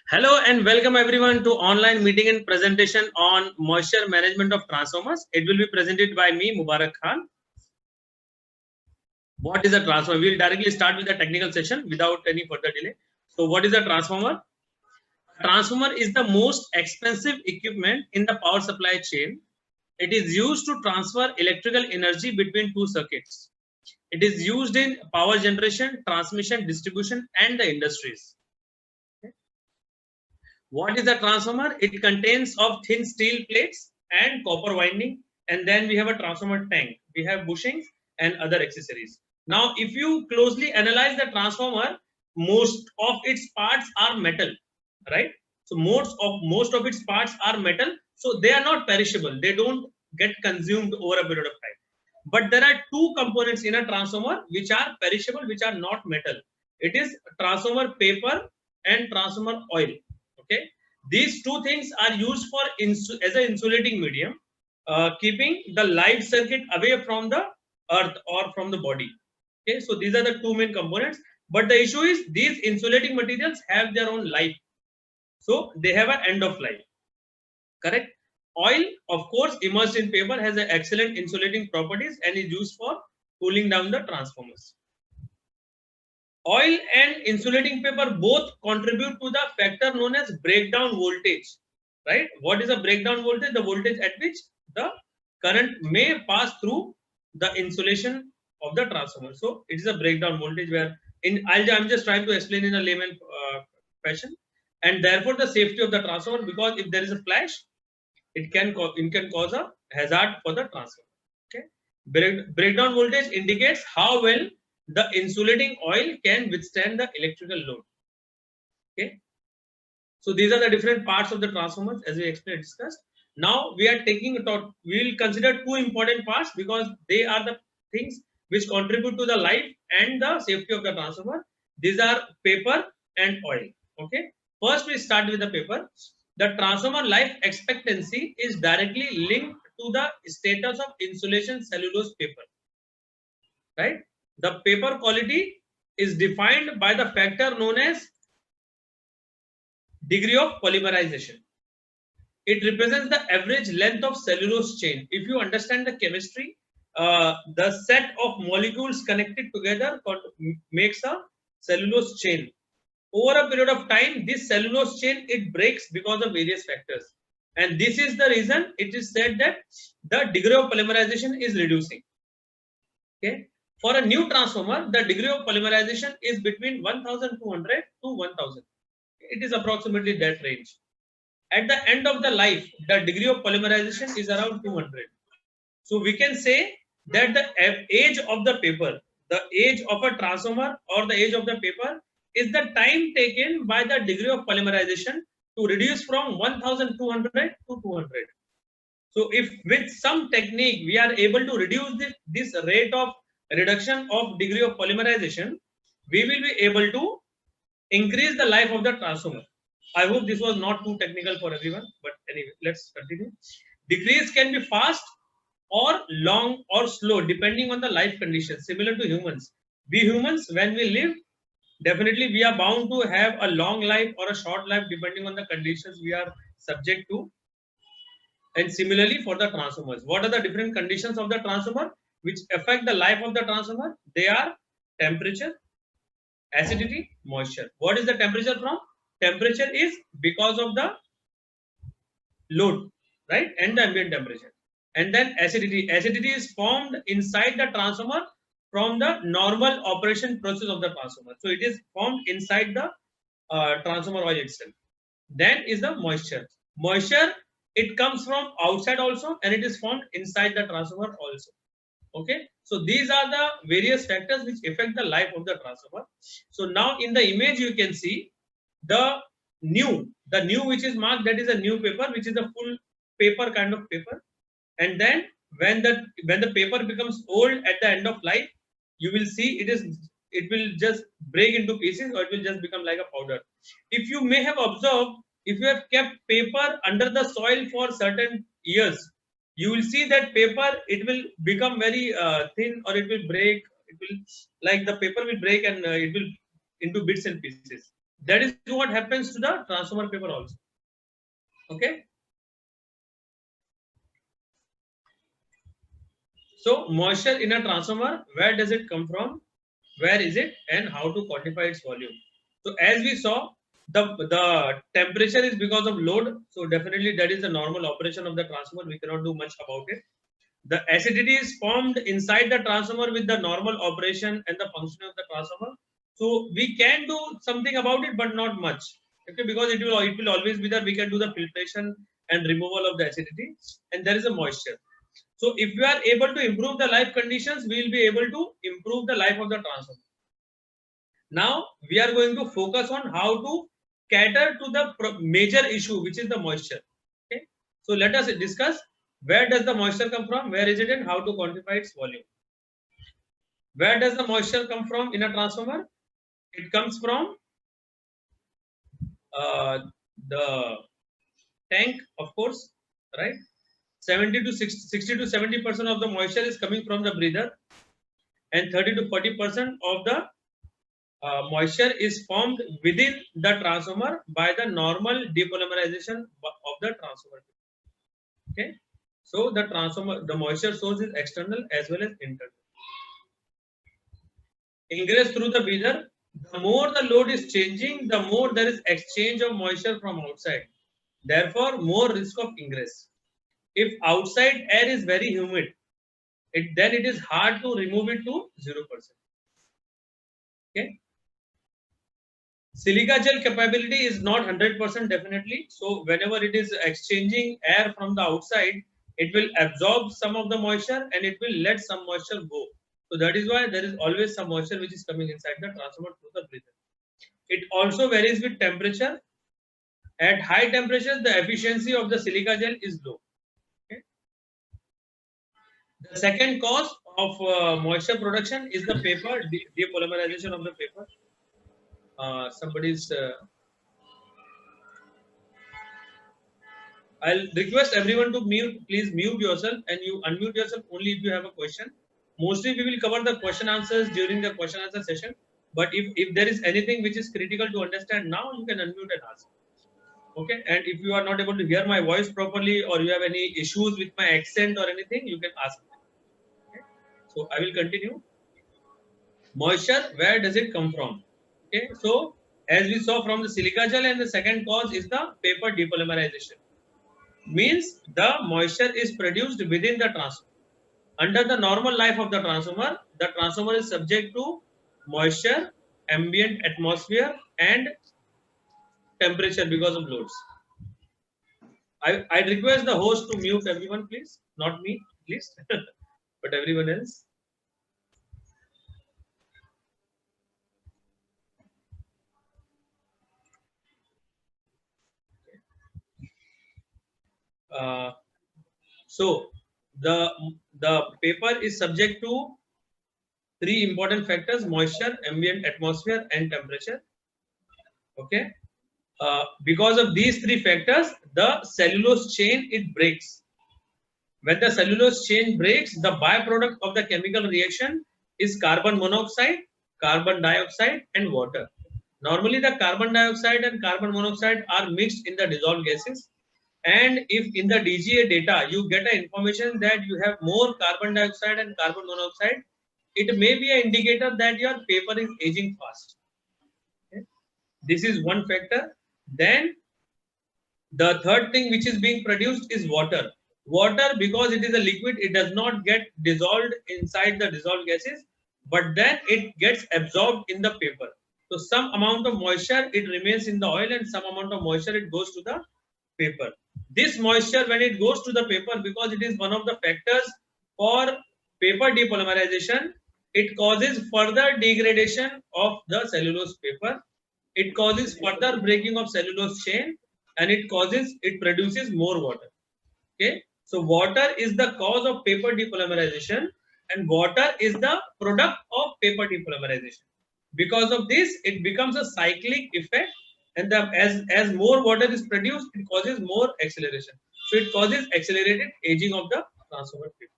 Hello and welcome everyone to online meeting and presentation on moisture management of transformers. It will be presented by me, Mubarak Khan. What is a transformer? We will directly start with the technical session without any further delay. So what is a transformer? A transformer is the most expensive equipment in the power supply chain. It is used to transfer electrical energy between two circuits. It is used in power generation, transmission, distribution and the industries. What is a transformer? It contains of thin steel plates and copper winding, and then we have a transformer tank. We have bushings and other accessories. Now, if you closely analyze the transformer, most of its parts are metal, right? So most of its parts are metal, so they are not perishable. They don't get consumed over a period of time. But there are two components in a transformer which are perishable, which are not metal. It is transformer paper and transformer oil. Okay, these two things are used for as an insulating medium, keeping the live circuit away from the earth or from the body. Okay, so these are the two main components. But the issue is these insulating materials have their own life, so they have an end of life. Correct. Oil, of course, immersed in paper has an excellent insulating properties and is used for cooling down the transformers. Oil and insulating paper both contribute to the factor known as breakdown voltage. Right? What is a breakdown voltage? The voltage at which the current may pass through the insulation of the transformer. So it is a breakdown voltage where I'm just trying to explain in a layman fashion, and therefore the safety of the transformer, because if there is a flash, it can cause a hazard for the transformer. Okay, breakdown voltage indicates how well the insulating oil can withstand the electrical load. Okay, so these are the different parts of the transformers as we explained discussed. Now we are taking about, we will consider two important parts because they are the things which contribute to the life and the safety of the transformer. These are paper and oil. Okay, first we start with the paper. The transformer life expectancy is directly linked to the status of insulation cellulose paper. Right? The paper quality is defined by the factor known as degree of polymerization. It represents the average length of cellulose chain. If you understand the chemistry, the set of molecules connected together makes a cellulose chain. Over a period of time, this cellulose chain, it breaks because of various factors, and this is the reason it is said that the degree of polymerization is reducing. Okay, for a new transformer, the degree of polymerization is between 1200 to 1000. It is approximately that range. At the end of the life, the degree of polymerization is around 200. So we can say that the age of the paper, the age of a transformer or the age of the paper is the time taken by the degree of polymerization to reduce from 1200 to 200. So if with some technique we are able to reduce this rate of reduction of degree of polymerization, we will be able to increase the life of the transformer. I hope this was not too technical for everyone, but anyway, let's continue. Decrease can be fast or long or slow depending on the life conditions, similar to humans. We humans, when we live, definitely we are bound to have a long life or a short life depending on the conditions we are subject to. And similarly for the transformers, what are the different conditions of the transformer which affect the life of the transformer? They are temperature, acidity, moisture. What is the temperature from? Temperature is because of the load, right, and the ambient temperature. And then acidity. Acidity is formed inside the transformer from the normal operation process of the transformer. So it is formed inside the transformer oil itself. Then is the moisture. Moisture, it comes from outside also, and it is formed inside the transformer also. Okay, so these are the various factors which affect the life of the transformer. So now in the image you can see the new which is marked, that is a new paper, which is a full paper kind of paper. And then when the paper becomes old at the end of life, you will see it will just break into pieces, or it will just become like a powder. If you may have observed, if you have kept paper under the soil for certain years, you will see that paper, it will become very thin, or it will break. It will, like, the paper will break, and it will into bits and pieces. That is what happens to the transformer paper also. Okay. So moisture in a transformer, where does it come from? Where is it, and how to quantify its volume? So as we saw, the temperature is because of load. So definitely that is the normal operation of the transformer. We cannot do much about it. The acidity is formed inside the transformer with the normal operation and the functioning of the transformer. So we can do something about it, but not much. Okay, because it will always be there. We can do the filtration and removal of the acidity, and there is a moisture. So if we are able to improve the life conditions, we will be able to improve the life of the transformer. Now we are going to focus on how to cater to the major issue, which is the moisture. Okay. So let us discuss where does the moisture come from, where is it, and how to quantify its volume. Where does the moisture come from in a transformer? It comes from uh, the tank, of course, right? 70 to 60 to 70% of the moisture is coming from the breather, and 30 to 40% of the moisture is formed within the transformer by the normal depolymerization of the transformer. Okay, so the moisture source is external as well as internal. Ingress through the breather. The more the load is changing, the more there is exchange of moisture from outside. Therefore, more risk of ingress. If outside air is very humid, then it is hard to remove it to 0%. Okay. Silica gel capability is not 100% definitely. So whenever it is exchanging air from the outside, it will absorb some of the moisture and it will let some moisture go. So that is why there is always some moisture which is coming inside the transformer through the breather. It also varies with temperature. At high temperatures, the efficiency of the silica gel is low. Okay. The second cause of moisture production is the paper depolymerization of the paper. Somebody's I'll request everyone to mute, please mute yourself, and you unmute yourself only if you have a question. Mostly we will cover the question answers during the question answer session. But if there is anything which is critical to understand now, you can unmute and ask. Okay. And if you are not able to hear my voice properly or you have any issues with my accent or anything, you can ask me. Okay. So I will continue. Moisture, where does it come from? Okay. So as we saw from the silica gel, and the second cause is the paper depolymerization. Means the moisture is produced within the transformer. Under the normal life of the transformer is subject to moisture, ambient atmosphere, and temperature because of loads. I request the host to mute everyone, please. Not me, please, but everyone else. Uh, so the paper is subject to three important factors: moisture, ambient atmosphere, and temperature. Okay. Because of these three factors, the cellulose chain it breaks. When the cellulose chain breaks, the byproduct of the chemical reaction is carbon monoxide, carbon dioxide, and water. Normally, the carbon dioxide and carbon monoxide are mixed in the dissolved gases. And if in the DGA data you get an information that you have more carbon dioxide and carbon monoxide, it may be an indicator that your paper is aging fast. Okay? This is one factor. Then the third thing which is being produced is water. Water, because it is a liquid, it does not get dissolved inside the dissolved gases, but then it gets absorbed in the paper. So some amount of moisture it remains in the oil, and some amount of moisture it goes to the paper. This moisture, when it goes to the paper, because it is one of the factors for paper depolymerization, it causes further degradation of the cellulose paper. It causes further breaking of cellulose chain, and it produces more water. Okay, so water is the cause of paper depolymerization, and water is the product of paper depolymerization. Because of this, it becomes a cyclic effect, and as more water is produced, it causes more acceleration. So it causes accelerated aging of the transformer paper.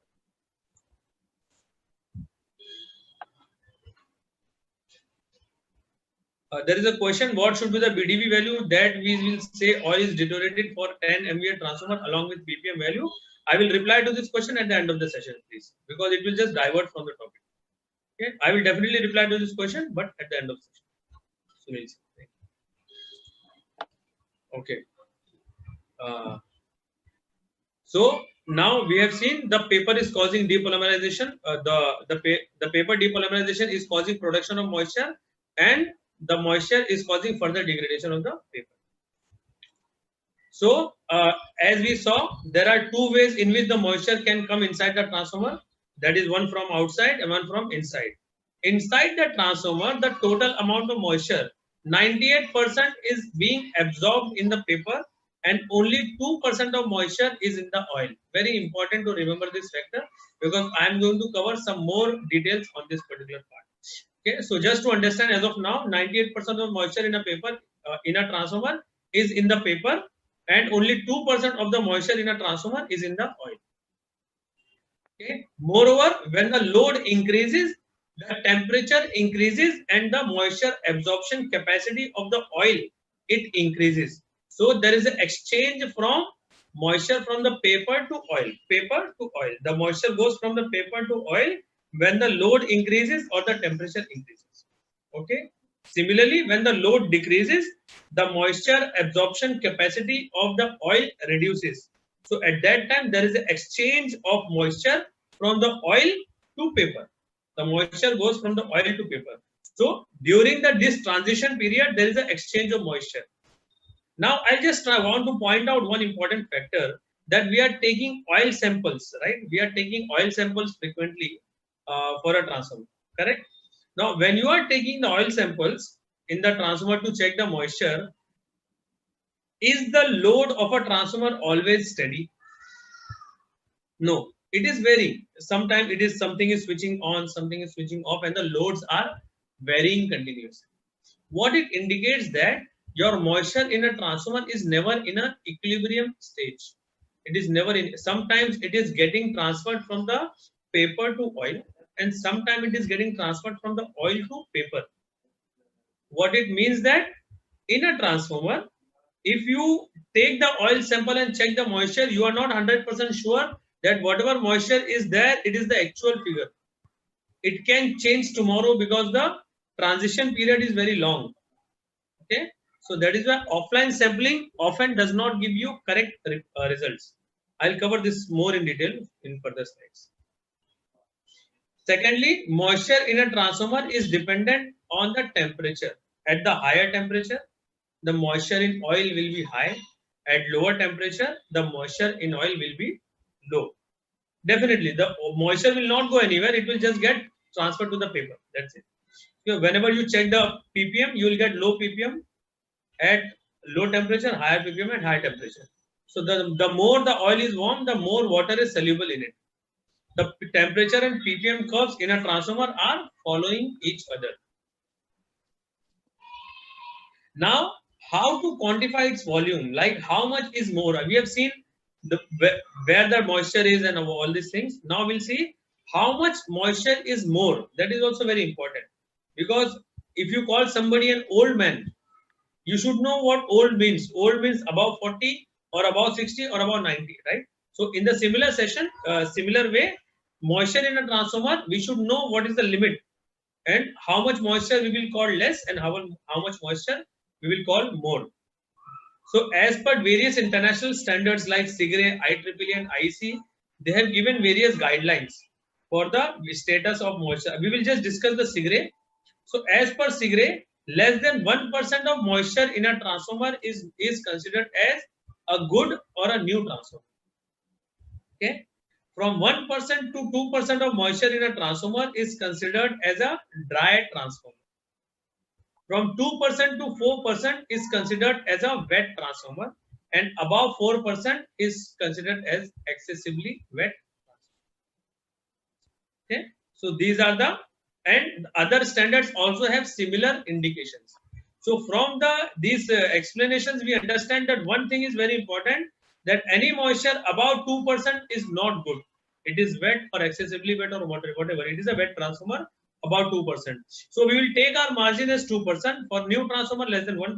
There is a question, what should be the BDV value that we will say oil is deteriorated for 10 MVA transformer along with ppm value? I will reply to this question at the end of the session, please, because it will just divert from the topic. Okay, I will definitely reply to this question, but at the end of the session. Sunil, okay. So now we have seen the paper is causing depolymerization. The paper depolymerization is causing production of moisture, and the moisture is causing further degradation of the paper. So as we saw, there are two ways in which the moisture can come inside the transformer. That is one from outside and one from inside. Inside the transformer, the total amount of moisture, 98% is being absorbed in the paper, and only 2% of moisture is in the oil. Very important to remember this factor, because I am going to cover some more details on this particular part. Okay, so just to understand, as of now, 98% of moisture in a paper, in a transformer, is in the paper, and only 2% of the moisture in a transformer is in the oil. Okay. Moreover, when the load increases, the temperature increases and the moisture absorption capacity of the oil, it increases. So there is an exchange from moisture from the paper to oil. Paper to oil. The moisture goes from the paper to oil when the load increases or the temperature increases. Okay. Similarly, when the load decreases, the moisture absorption capacity of the oil reduces. So at that time, there is an exchange of moisture from the oil to paper. The moisture goes from the oil to paper. So during this transition period, there is an exchange of moisture. Now I want to point out one important factor, that we are taking oil samples, right? We are taking oil samples frequently for a transformer, correct? Now, when you are taking the oil samples in the transformer to check the moisture, is the load of a transformer always steady? No, it is varying. Sometimes it is something is switching on, something is switching off, and the loads are varying continuously. What it indicates that your moisture in a transformer is never in an equilibrium stage. It is never in. Sometimes it is getting transferred from the paper to oil, and sometimes it is getting transferred from the oil to paper. What it means that in a transformer, if you take the oil sample and check the moisture, you are not 100% sure that whatever moisture is there, it is the actual figure. It can change tomorrow because the transition period is very long. Okay, so that is why offline sampling often does not give you correct results. I'll cover this more in detail in further slides. Secondly, moisture in a transformer is dependent on the temperature. At the higher temperature, the moisture in oil will be high. At lower temperature, the moisture in oil will be low. Definitely, the moisture will not go anywhere. It will just get transferred to the paper. That's it. So whenever you check the ppm, you will get low ppm at low temperature, higher ppm at high temperature. So the more the oil is warm, the more water is soluble in it. The temperature and ppm curves in a transformer are following each other. Now, how to quantify its volume? Like how much is more? We have seen where the moisture is and all these things. Now we'll see how much moisture is more. That is also very important, because if you call somebody an old man, you should know what old means. Old means above 40 or above 60 or above 90, right? So in the similar way, moisture in a transformer, we should know what is the limit and how much moisture we will call less and how much moisture we will call more. So as per various international standards like SIGRE, IEEE and IEC, they have given various guidelines for the status of moisture. We will just discuss the SIGRE. So as per SIGRE, less than 1% of moisture in a transformer is considered as a good or a new transformer. Okay. From 1% to 2% of moisture in a transformer is considered as a dry transformer. From 2% to 4% is considered as a wet transformer, and above 4% is considered as excessively wet transformer. Okay, so these are and other standards also have similar indications. So from these explanations, we understand that one thing is very important, that any moisture above 2% is not good. It is wet or excessively wet or whatever. It is a wet transformer. about 2%. So we will take our margin as 2% for new transformer less than 1%,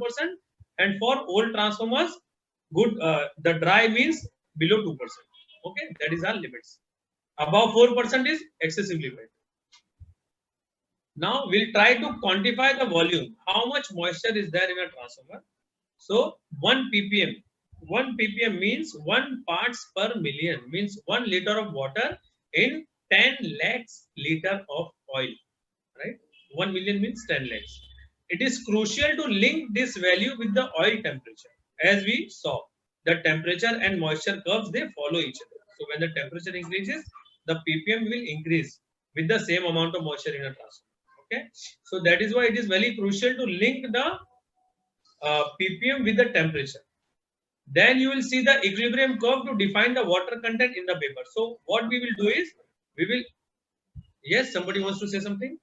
and for old transformers, good the dry means below 2%. Okay, that is our limits. Above 4% is excessively wet. Now we'll try to quantify the volume. How much moisture is there in a transformer? So 1 ppm. 1 ppm means 1 parts per million, means 1 liter of water in 10 lakhs liter of oil. Right? 1 million means 10 lakhs. It is crucial to link this value with the oil temperature. As we saw, the temperature and moisture curves, they follow each other. So when the temperature increases, the ppm will increase with the same amount of moisture in a transformer. Okay, so that is why it is very crucial to link the ppm with the temperature. Then you will see the equilibrium curve to define the water content in the paper. So what we will do is, we will, yes, somebody wants to say something.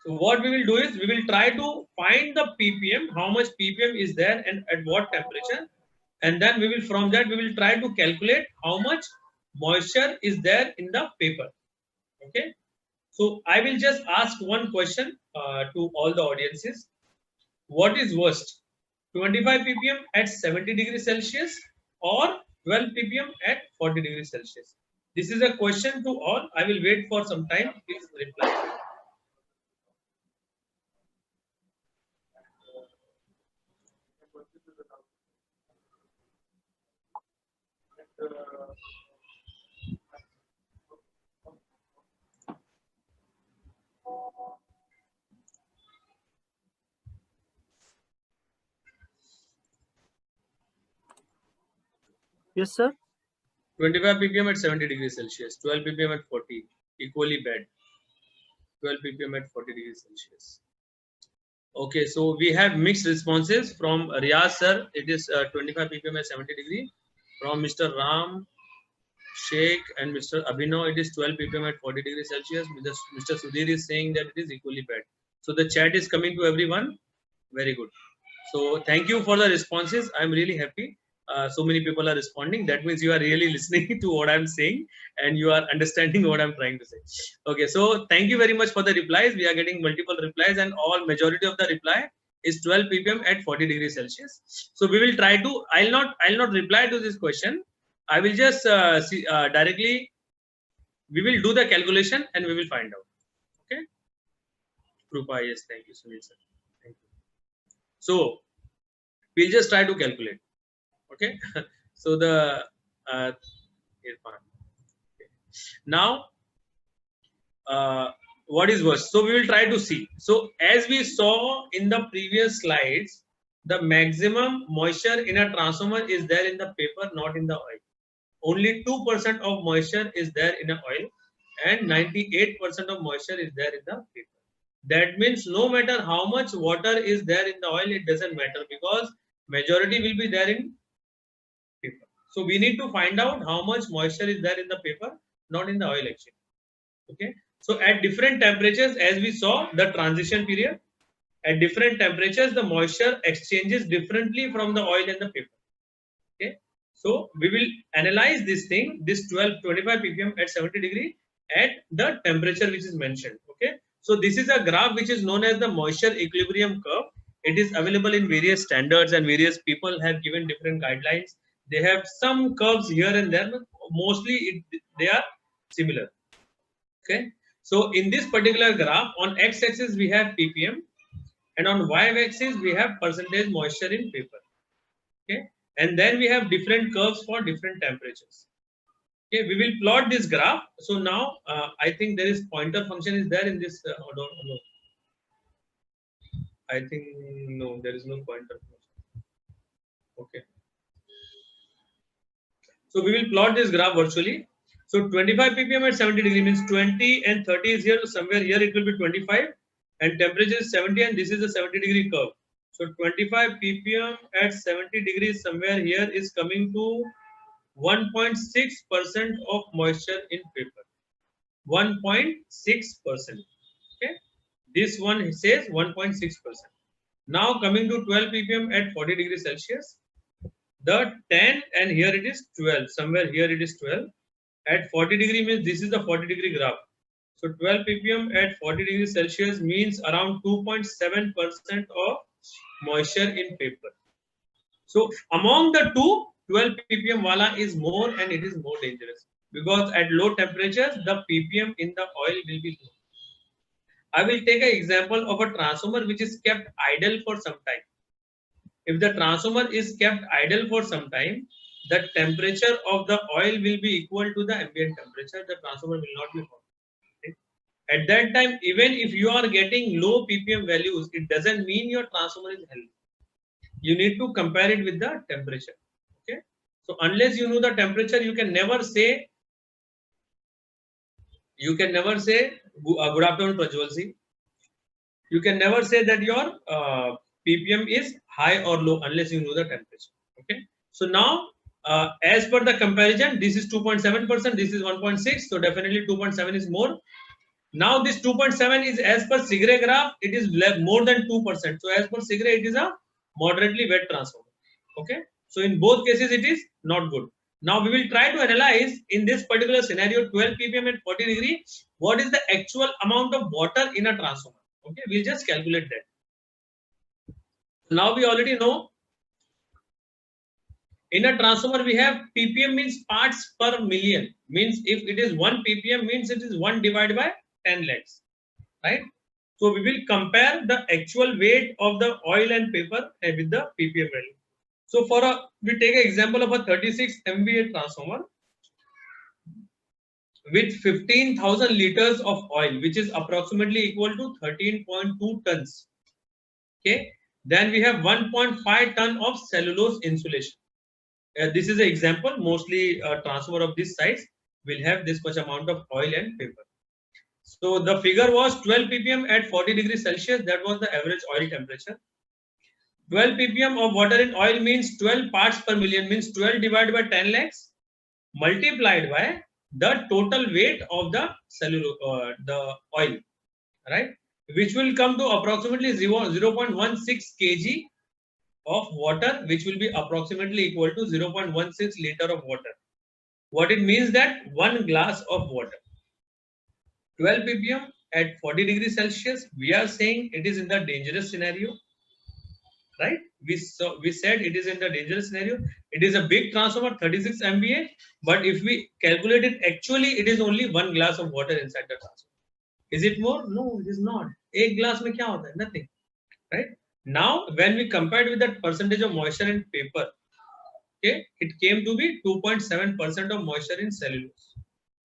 So what we will do is, we will try to find the ppm, how much ppm is there and at what temperature, and then we will, from that we will try to calculate how much moisture is there in the paper. Okay, so I will just ask one question to all the audiences. What is worst, 25 ppm at 70 degrees Celsius or 12 ppm at 40 degrees Celsius? This is a question to all. I will wait for some time. Please reply. Yes, sir. 25 ppm at 70 degrees Celsius, 12 ppm at 40, equally bad. 12 ppm at 40 degrees Celsius. Okay, so we have mixed responses from Riyaz sir. It is 25 ppm at 70 degree. From Mr. Ram Sheikh and Mr. Abhinav, it is 12 ppm at 40 degrees Celsius. Mr. Sudhir is saying that it is equally bad. So the chat is coming to everyone. Very good. So thank you for the responses. I'm really happy. So many people are responding. That means you are really listening to what I'm saying and you are understanding what I'm trying to say. Okay, so thank you very much for the replies. We are getting multiple replies, and all majority of the reply is 12 ppm at 40 degrees Celsius. So we will try to. I'll not reply to this question. I will just see directly. We will do the calculation and we will find out. Okay. Krupa, yes, thank you, Sunil sir. Thank you. So we'll just try to calculate. Okay, so the Irfan. Okay. Now what is worse? So we will try to see. So as we saw in the previous slides, the maximum moisture in a transformer is there in the paper, not in the oil. Only 2% of moisture is there in a oil, and 98% of moisture is there in the paper. That means no matter how much water is there in the oil, it doesn't matter, because majority will be there in paper. So we need to find out how much moisture is there in the paper, not in the oil actually. Okay. So at different temperatures, as we saw the transition period, at different temperatures, the moisture exchanges differently from the oil and the paper. Okay. So we will analyze this thing, this 25 ppm at 70 degree at the temperature which is mentioned. Okay. So this is a graph which is known as the moisture equilibrium curve. It is available in various standards, and various people have given different guidelines. They have some curves here and there, but mostly they are similar. Okay. So in this particular graph, on x-axis we have ppm, and on y-axis we have percentage moisture in paper. Okay. And then we have different curves for different temperatures. Okay, we will plot this graph. So now I think there is pointer function is there in this. No. I think no, there is no pointer function. Okay. So we will plot this graph virtually. So 25 ppm at 70 degree means 20 and 30 is here. So somewhere here it will be 25, and temperature is 70, and this is a 70 degree curve. So 25 ppm at 70 degrees, somewhere here is coming to 1.6% of moisture in paper. 1.6%. Okay. This one says 1.6%. Now coming to 12 ppm at 40 degrees Celsius. The 10, and here it is 12. Somewhere here it is 12. at 40 degree means this is the 40 degree graph. So 12 ppm at 40 degrees Celsius means around 2.7% of moisture in paper. So among the two, 12 ppm wala is more and it is more dangerous because at low temperatures the ppm in the oil will be low. I will take an example of a transformer which is kept idle for some time. If the transformer is kept idle for some time, the temperature of the oil will be equal to the ambient temperature. The transformer will not be hot. At that time, even if you are getting low ppm values, it doesn't mean your transformer is healthy. You need to compare it with the temperature. Okay. So unless you know the temperature, you can never say. Good afternoon, Prajwal. You can never say that your ppm is high or low unless you know the temperature. Okay. So now, as per the comparison, this is 2.7%, this is 1.6, so definitely 2.7 is more. Now this 2.7 is as per Segre graph, it is more than 2%. So as per Segre, it is a moderately wet transformer. Okay. So in both cases, it is not good. Now we will try to analyze in this particular scenario, 12 ppm at 40 degree, what is the actual amount of water in a transformer. Okay, we'll just calculate that. Now we already know in a transformer we have ppm means parts per million, means if it is 1 ppm means it is 1 divided by 10 lakhs, right? So we will compare the actual weight of the oil and paper with the ppm value. So we take an example of a 36 MVA transformer with 15,000 liters of oil, which is approximately equal to 13.2 tons. Okay, then we have 1.5 ton of cellulose insulation. This is an example. Mostly a transformer of this size will have this much amount of oil and paper. So the figure was 12 ppm at 40 degrees Celsius. That was the average oil temperature. 12 ppm of water in oil means 12 parts per million, means 12 divided by 10 lakhs multiplied by the total weight of the the oil, right? Which will come to approximately 0.16 kg of water, which will be approximately equal to 0.16 liter of water. What it means that 1 glass of water. 12 ppm at 40 degrees Celsius, we are saying it is in the dangerous scenario, right? We said it is in the dangerous scenario. It is a big transformer, 36 MVA, but if we calculate it, actually it is only 1 glass of water inside the transformer. Is it more? No, it is not. A glass mein kya hota hai? Nothing, right? Now, when we compared with that percentage of moisture in paper, okay, it came to be 2.7% of moisture in cellulose.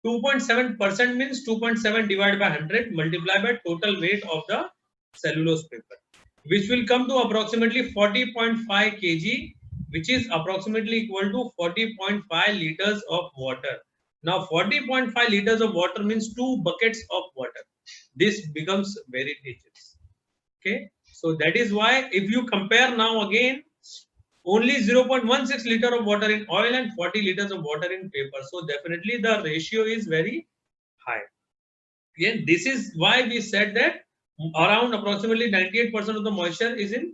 2.7% means 2.7 divided by 100 multiplied by total weight of the cellulose paper, which will come to approximately 40.5 kg, which is approximately equal to 40.5 liters of water. Now 40.5 liters of water means 2 buckets of water. This becomes very dangerous. Okay, so that is why if you compare now again, only 0.16 liter of water in oil and 40 liters of water in paper. So definitely the ratio is very high. Again, this is why we said that around approximately 98% of the moisture is in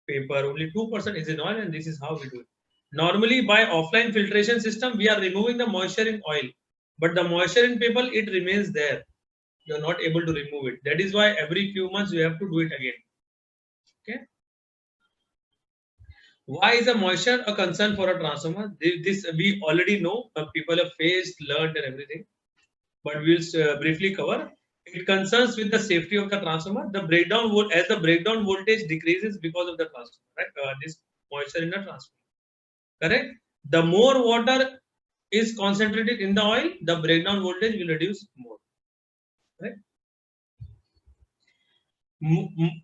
paper, only 2% is in oil, and this is how we do it. Normally by offline filtration system, we are removing the moisture in oil, but the moisture in paper, it remains there. You are not able to remove it. That is why every few months you have to do it again. Okay. Why is the moisture a concern for a transformer? This we already know. People have faced, learned, and everything. But we'll briefly cover. It concerns with the safety of the transformer. The breakdown as the breakdown voltage decreases because of the transformer, right? This moisture in the transformer. Correct. The more water is concentrated in the oil, the breakdown voltage will reduce more. Right.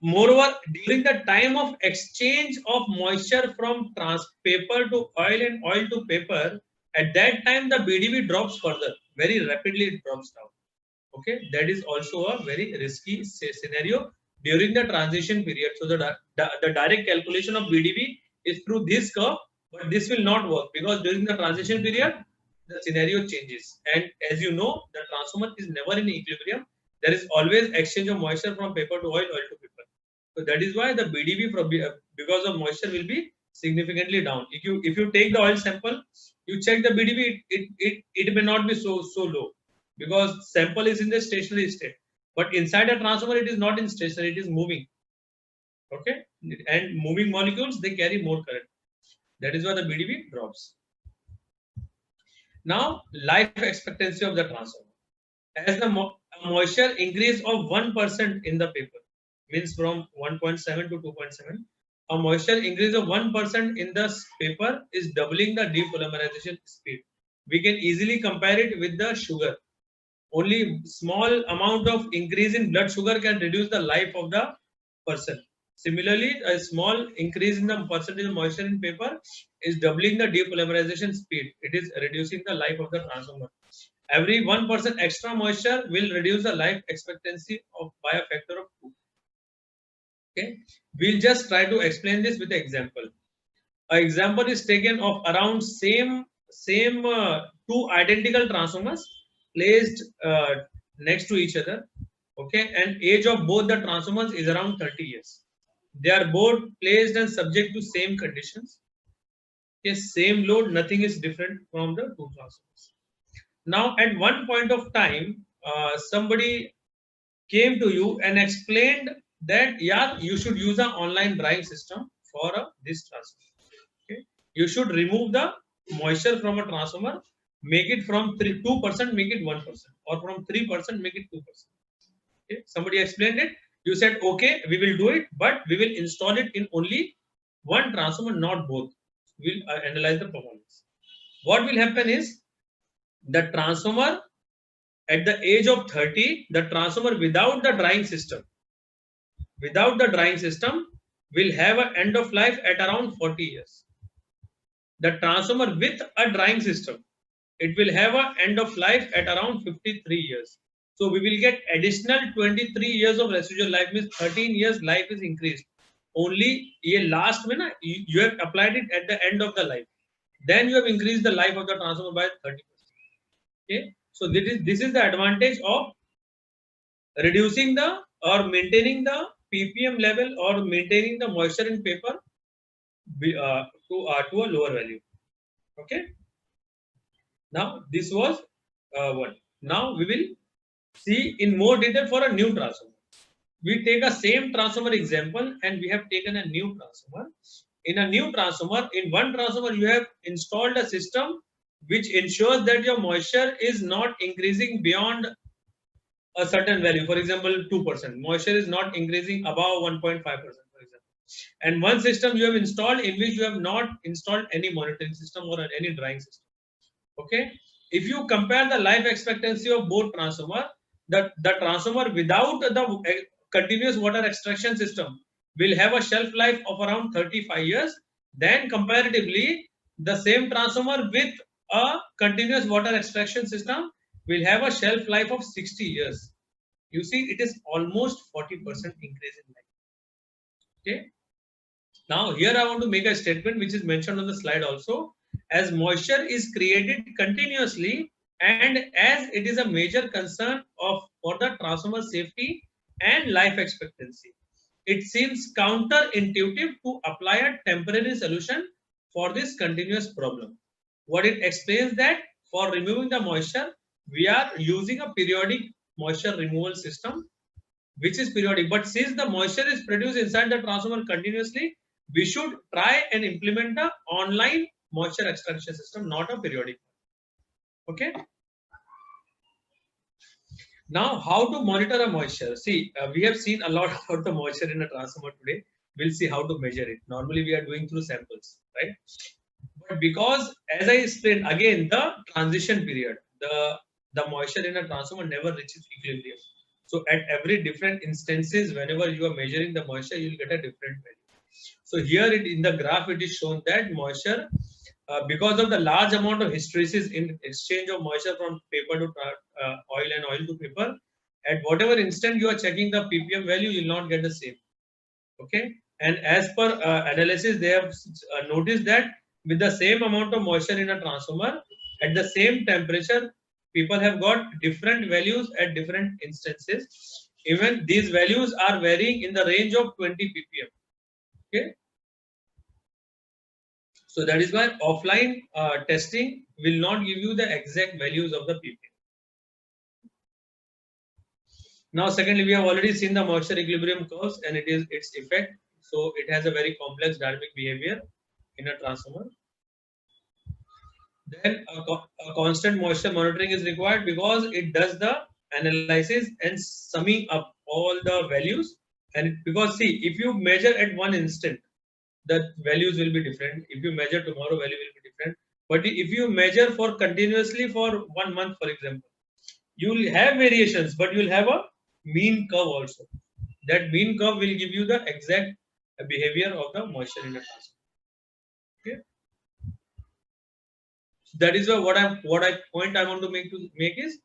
Moreover, during the time of exchange of moisture from paper to oil and oil to paper, at that time the BDV drops further, very rapidly it drops down. Okay, that is also a very risky scenario during the transition period. So the direct calculation of BDV is through this curve, but this will not work because during the transition period, the scenario changes. And as you know, the transformer is never in equilibrium. There is always exchange of moisture from paper to oil, oil to paper. So that is why the BDV because of moisture will be significantly down. If you take the oil sample, you check the BDB, it may not be so low, because sample is in the stationary state. But inside a transformer, it is not in stationary, it is moving. Okay, and moving molecules, they carry more current. That is why the BDB drops. Now, life expectancy of the transformer. As the moisture increase of 1% in the paper, means from 1.7 to 2.7, a moisture increase of 1% in the paper is doubling the depolymerization speed. We can easily compare it with the sugar. Only small amount of increase in blood sugar can reduce the life of the person. Similarly, a small increase in the percentage of moisture in paper is doubling the depolymerization speed. It is reducing the life of the transformer. Every 1% extra moisture will reduce the life expectancy of by a factor of 2. Okay, we'll just try to explain this with an example. An example is taken of around same two identical transformers placed next to each other. Okay, and age of both the transformers is around 30 years. They are both placed and subject to same conditions. Okay, same load, nothing is different from the two transformers. Now, at one point of time, somebody came to you and explained that, yeah, you should use an online drying system for this transformer. Okay, you should remove the moisture from a transformer, make it from 2%, make it 1%, or from 3%, make it 2%. Okay, somebody explained it. You said, okay, we will do it, but we will install it in only one transformer, not both. We'll analyze the performance. What will happen is, the transformer at the age of 30, the transformer without the drying system will have an end of life at around 40 years. The transformer with a drying system, it will have an end of life at around 53 years. So we will get additional 23 years of residual life, means 13 years life is increased. Only last minute you have applied it at the end of the life. Then you have increased the life of the transformer by 30%. Okay, so this is the advantage of reducing the or maintaining the ppm level or maintaining the moisture in paper to a lower value. Okay, now this was one. Now we will see in more detail for a new transformer. We take a same transformer example, and we have taken a new transformer. In a new transformer, in one transformer, you have installed a system which ensures that your moisture is not increasing beyond a certain value. For example, 2%. Moisture is not increasing above 1.5%, for example. And one system you have installed in which you have not installed any monitoring system or any drying system. Okay. If you compare the life expectancy of both transformer, the transformer without the continuous water extraction system will have a shelf life of around 35 years. Then comparatively, the same transformer with a continuous water extraction system will have a shelf life of 60 years. You see, it is almost 40% increase in life. Okay. Now here I want to make a statement which is mentioned on the slide also. As moisture is created continuously, and as it is a major concern for the transformer safety and life expectancy, it seems counterintuitive to apply a temporary solution for this continuous problem. What it explains that for removing the moisture, we are using a periodic moisture removal system, which is periodic. But since the moisture is produced inside the transformer continuously, we should try and implement the online moisture extraction system, not a periodic. Okay. Now, how to monitor a moisture? See, we have seen a lot about the moisture in a transformer today. We'll see how to measure it. Normally, we are doing through samples, right? But because, as I explained, again, the transition period, the moisture in a transformer never reaches equilibrium. So, at every different instances, whenever you are measuring the moisture, you will get a different value. So, here in the graph, it is shown that moisture, because of the large amount of hysteresis in exchange of moisture from paper to oil and oil to paper, at whatever instant you are checking the ppm value, you will not get the same. Okay, and as per analysis, they have noticed that with the same amount of moisture in a transformer at the same temperature, people have got different values at different instances. Even these values are varying in the range of 20 ppm. Okay, So that is why offline testing will not give you the exact values of the ppm. Now, secondly, we have already seen the moisture equilibrium curves and its effect. So it has a very complex dynamic behavior in a transformer. Then a constant moisture monitoring is required because it does the analysis and summing up all the values. And because see, if you measure at one instant, the values will be different. If you measure tomorrow, value will be different. But if you measure for continuously for 1 month, for example, you will have variations, but you will have a mean curve also. That mean curve will give you the exact behavior of the moisture in the transformer. Okay. That is why what I want to make is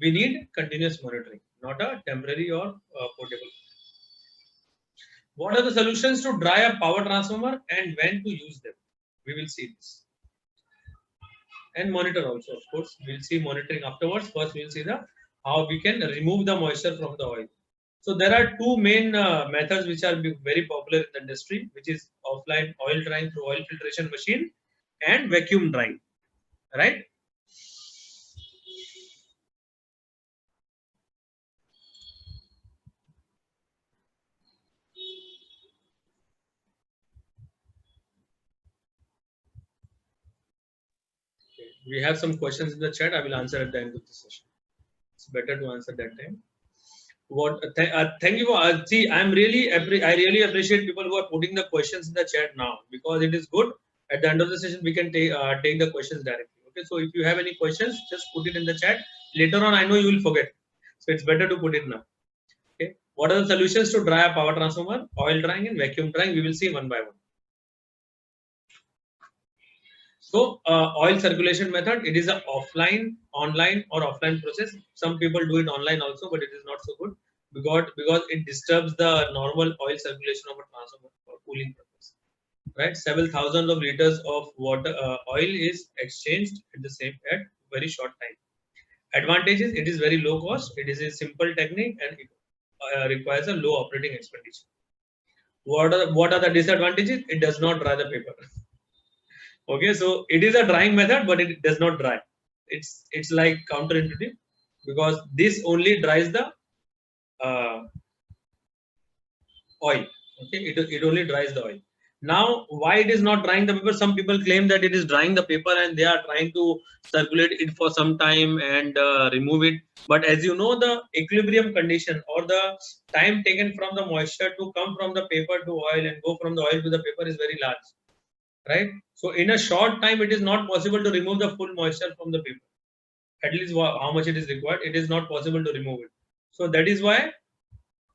we need continuous monitoring, not a temporary or portable. What are the solutions to dry a power transformer and when to use them? We will see this. And monitor also, of course. We'll see monitoring afterwards. First, we'll see the how we can remove the moisture from the oil. So there are two main methods which are very popular in the industry, which is offline oil drying through oil filtration machine and vacuum drying, right? We have some questions in the chat. I will answer at the end of the session. It's better to answer that time. Thank you for see. I really appreciate people who are putting the questions in the chat now, because it is good. At the end of the session, we can take the questions directly. Okay, so if you have any questions, just put it in the chat. Later on, I know you will forget, so it's better to put it now. Okay, what are the solutions to dry a power transformer, oil drying, and vacuum drying? We will see one by one. So, oil circulation method, it is a offline, online or offline process. Some people do it online also, but it is not so good because it disturbs the normal oil circulation of a transformer for cooling purpose. Right, several thousands of liters of water oil is exchanged at very short time. Advantages: it is very low cost. It is a simple technique and it requires a low operating expenditure. What are the disadvantages? It does not dry the paper. Okay, so it is a drying method, but it does not dry. It's like counterintuitive, because this only dries the oil. Okay, it only dries the oil. Now, why it is not drying the paper? Some people claim that it is drying the paper and they are trying to circulate it for some time and remove it. But as you know, the equilibrium condition or the time taken from the moisture to come from the paper to oil and go from the oil to the paper is very large, right? So in a short time, it is not possible to remove the full moisture from the paper. At least how much it is required, it is not possible to remove it. So that is why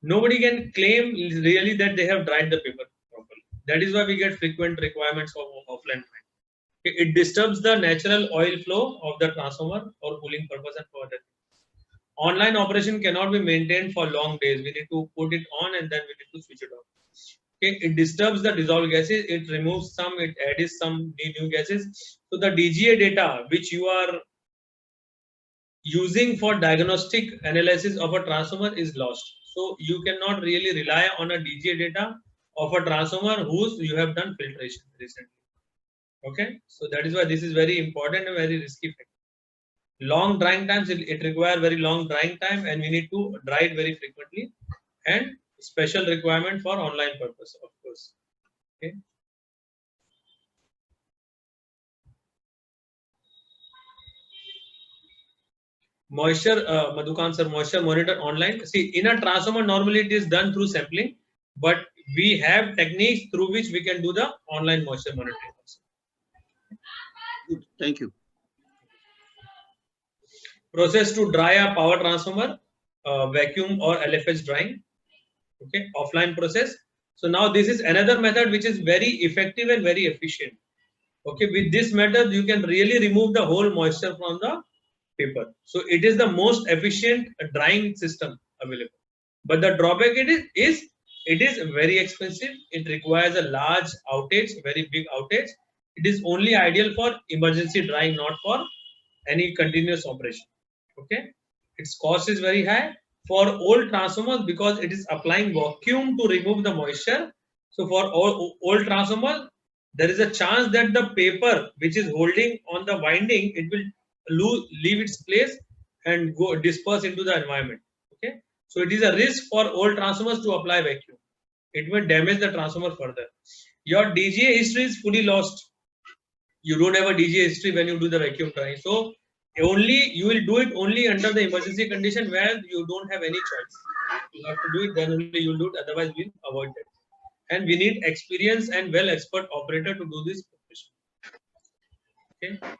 nobody can claim really that they have dried the paper properly. That is why we get frequent requirements of offline drying. It disturbs the natural oil flow of the transformer for cooling purpose and for that. Online operation cannot be maintained for long days. We need to put it on and then we need to switch it off. Okay, it disturbs the dissolved gases. It removes some. It adds some new gases. So the DGA data which you are using for diagnostic analysis of a transformer is lost. So you cannot really rely on a DGA data of a transformer whose you have done filtration recently. Okay, so that is why this is very important and very risky factor. Long drying times, it requires very long drying time, and we need to dry it very frequently, and special requirement for online purpose, of course. Okay. Moisture, Madhukant sir, moisture monitor online. See, in a transformer, normally it is done through sampling, but we have techniques through which we can do the online moisture monitoring also. Good. Thank you. Process to dry a power transformer, vacuum or LFH drying. Okay, offline process. So now this is another method which is very effective and very efficient. Okay, with this method you can really remove the whole moisture from the paper. So it is the most efficient drying system available. But the drawback it is very expensive. It requires a large outage, very big outage. It is only ideal for emergency drying, not for any continuous operation. Okay, its cost is very high for old transformers because it is applying vacuum to remove the moisture. So for all old transformers, there is a chance that the paper which is holding on the winding, it will leave its place and go disperse into the environment. Okay, so it is a risk for old transformers to apply vacuum. It may damage the transformer further. Your DGA history is fully lost. You don't have a DGA history when you do the vacuum drying. So only you will do it only under the emergency condition where you don't have any choice. You have to do it, then only you will do it. Otherwise, we'll avoid that. And we need experience and well expert operator to do this profession. Okay.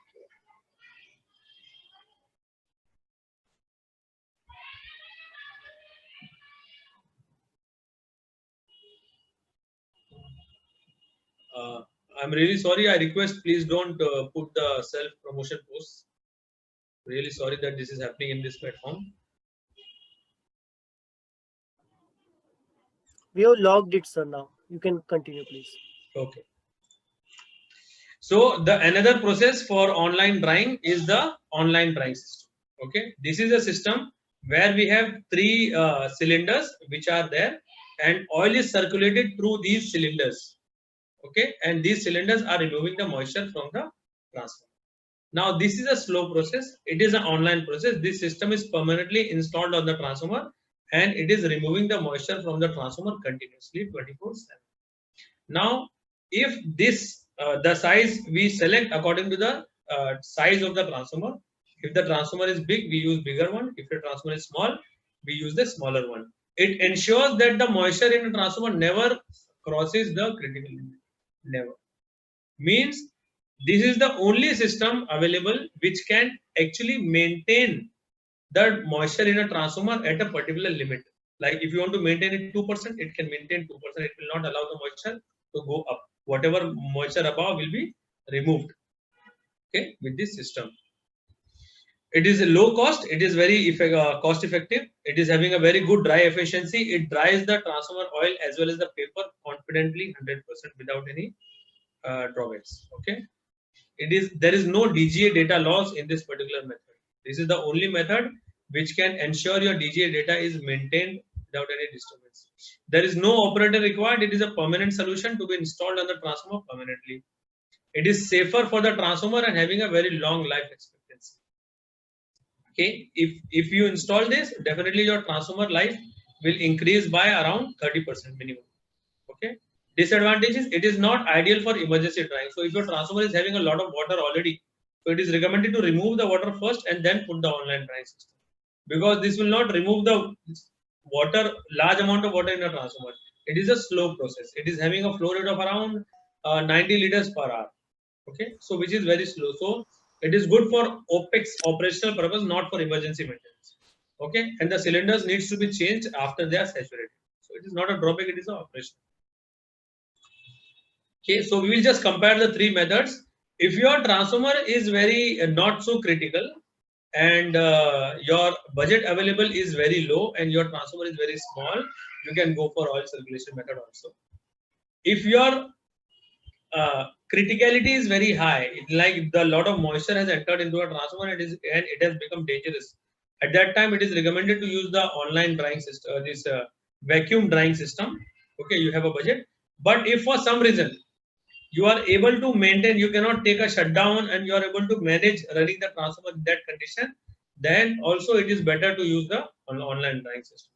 I'm really sorry. I request please don't put the self promotion posts. Really sorry that this is happening in this platform. We have logged it, sir. Now you can continue, please. Okay. So the another process for online drying is the online drying system. Okay, this is a system where we have three cylinders which are there, and oil is circulated through these cylinders. Okay, and these cylinders are removing the moisture from the transformer. Now this is a slow process. It is an online process. This system is permanently installed on the transformer, and it is removing the moisture from the transformer continuously 24/7. Now, if this the size we select according to the size of the transformer. If the transformer is big, we use bigger one. If the transformer is small, we use the smaller one. It ensures that the moisture in the transformer never crosses the critical limit. Never. Means this is the only system available which can actually maintain the moisture in a transformer at a particular limit. Like if you want to maintain it 2%, it can maintain 2%. It will not allow the moisture to go up. Whatever moisture above will be removed. Okay, with this system. It is a low cost. It is very cost effective. It is having a very good dry efficiency. It dries the transformer oil as well as the paper confidently 100% without any drawbacks. Okay. There is no DGA data loss in this particular method. This is the only method which can ensure your DGA data is maintained without any disturbance. There is no operator required. It is a permanent solution to be installed on the transformer permanently. It is safer for the transformer and having a very long life expectancy. Okay, if you install this, definitely your transformer life will increase by around 30% minimum. Okay. Disadvantage is it is not ideal for emergency drying. So if your transformer is having a lot of water already, so it is recommended to remove the water first and then put the online drying system, because this will not remove the large amount of water in a transformer. It is a slow process. It is having a flow rate of around 90 liters per hour. Okay, so which is very slow. So it is good for OPEX operational purpose, not for emergency maintenance. Okay, and the cylinders needs to be changed after they are saturated. So it is not a drawback, it is an operation. Okay, so we will just compare the three methods. If your transformer is very not so critical and your budget available is very low and your transformer is very small, you can go for oil circulation method also. If your criticality is very high, like the lot of moisture has entered into a transformer and it has become dangerous. At that time, it is recommended to use the online drying system, this vacuum drying system. Okay, you have a budget. But if for some reason you are able to maintain, you cannot take a shutdown and you are able to manage running the transformer in that condition, then also it is better to use the online drying system.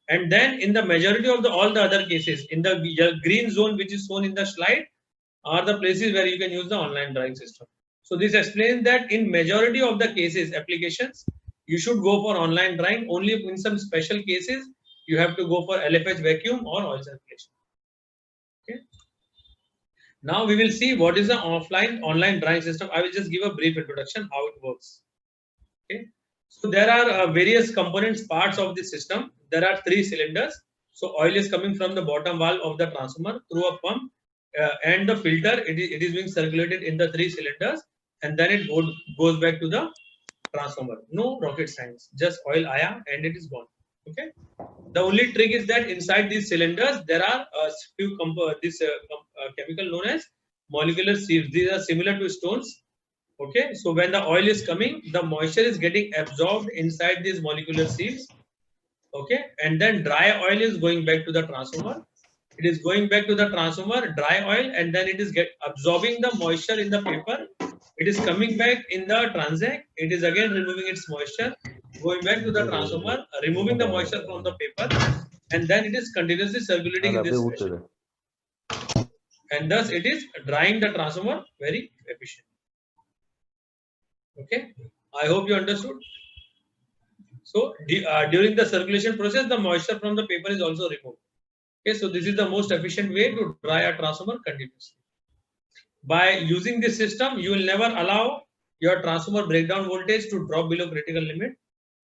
And then in the majority of all the other cases, in the green zone which is shown in the slide, are the places where you can use the online drying system. So this explains that in majority of the cases, applications, you should go for online drying. Only in some special cases, you have to go for LFH vacuum or oil circulation. Okay. Now we will see what is the online drying system. I will just give a brief introduction how it works. Okay. So there are various components, parts of the system. There are three cylinders. So oil is coming from the bottom valve of the transformer through a pump. And the filter, it is being circulated in the three cylinders, and then it goes back to the transformer. No rocket science, just oil aya and it is gone. Okay. The only trick is that inside these cylinders there are a few chemical known as molecular sieves. These are similar to stones. Okay. So when the oil is coming, the moisture is getting absorbed inside these molecular sieves. Okay, and then dry oil is going back to the transformer. It is going back to the transformer, dry oil, and then it is absorbing the moisture in the paper. It is coming back in the transact. It is again removing its moisture, going back to the transformer, removing the moisture from the paper, and then it is continuously circulating in this fashion. And thus it is drying the transformer very efficient. Okay, I hope you understood. So during the circulation process, the moisture from the paper is also removed. Okay, so this is the most efficient way to dry a transformer continuously. By using this system, you will never allow your transformer breakdown voltage to drop below critical limit.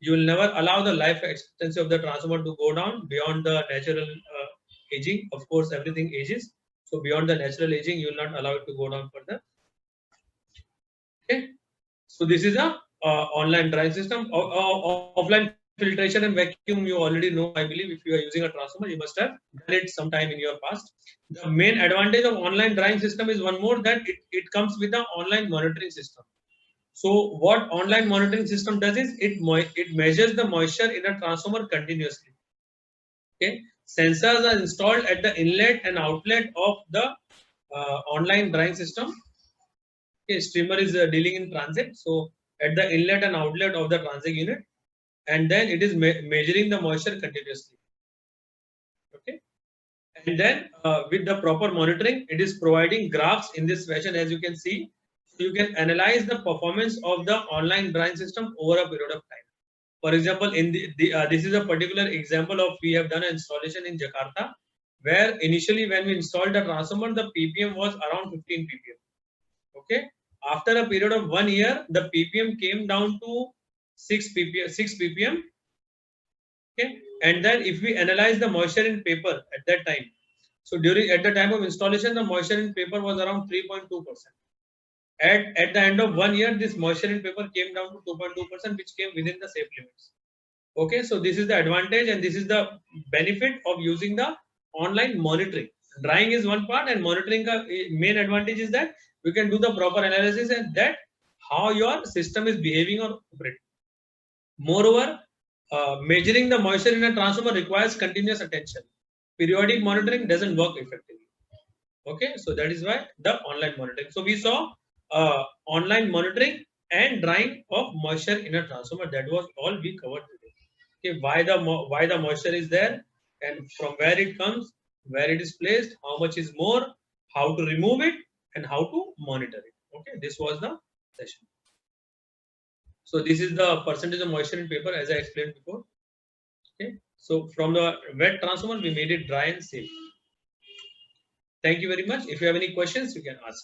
You will never allow the life expectancy of the transformer to go down beyond the natural aging. Of course, everything ages. So beyond the natural aging, you will not allow it to go down further. Okay. So this is a online drying system. Offline filtration and vacuum, you already know, I believe. If you are using a transformer, you must have done it sometime in your past. The main advantage of online drying system is one more, that it comes with an online monitoring system. So what online monitoring system does is it measures the moisture in a transformer continuously. Okay, sensors are installed at the inlet and outlet of the online drying system. Okay, streamer is dealing in transit, so at the inlet and outlet of the transit unit, and then it is measuring the moisture continuously. Okay, and then with the proper monitoring, it is providing graphs in this fashion, as you can see. You can analyze the performance of the online drying system over a period of time. For example, in this is a particular example of, we have done an installation in Jakarta, where initially when we installed the transformer, the ppm was around 15 ppm. Okay, after a period of 1 year, the ppm came down to 6 ppm. Okay, and then if we analyze the moisture in paper at that time, so at the time of installation, the moisture in paper was around 3.2%. At the end of 1 year, this moisture in paper came down to 2.2%, which came within the safe limits. Okay, so this is the advantage and this is the benefit of using the online monitoring. Drying is one part, and monitoring main advantage is that we can do the proper analysis and that how your system is behaving or operating. Moreover, measuring the moisture in a transformer requires continuous attention. Periodic monitoring doesn't work effectively. Okay, so that is why the online monitoring. So we saw online monitoring and drying of moisture in a transformer. That was all we covered today. Okay, why the moisture is there, and from where it comes, where it is placed, how much is more, how to remove it, and how to monitor it. Okay, this was the session. So this is the percentage of moisture in paper, as I explained before. Okay, so from the wet transformer, we made it dry and safe. Thank you very much. If you have any questions, you can ask.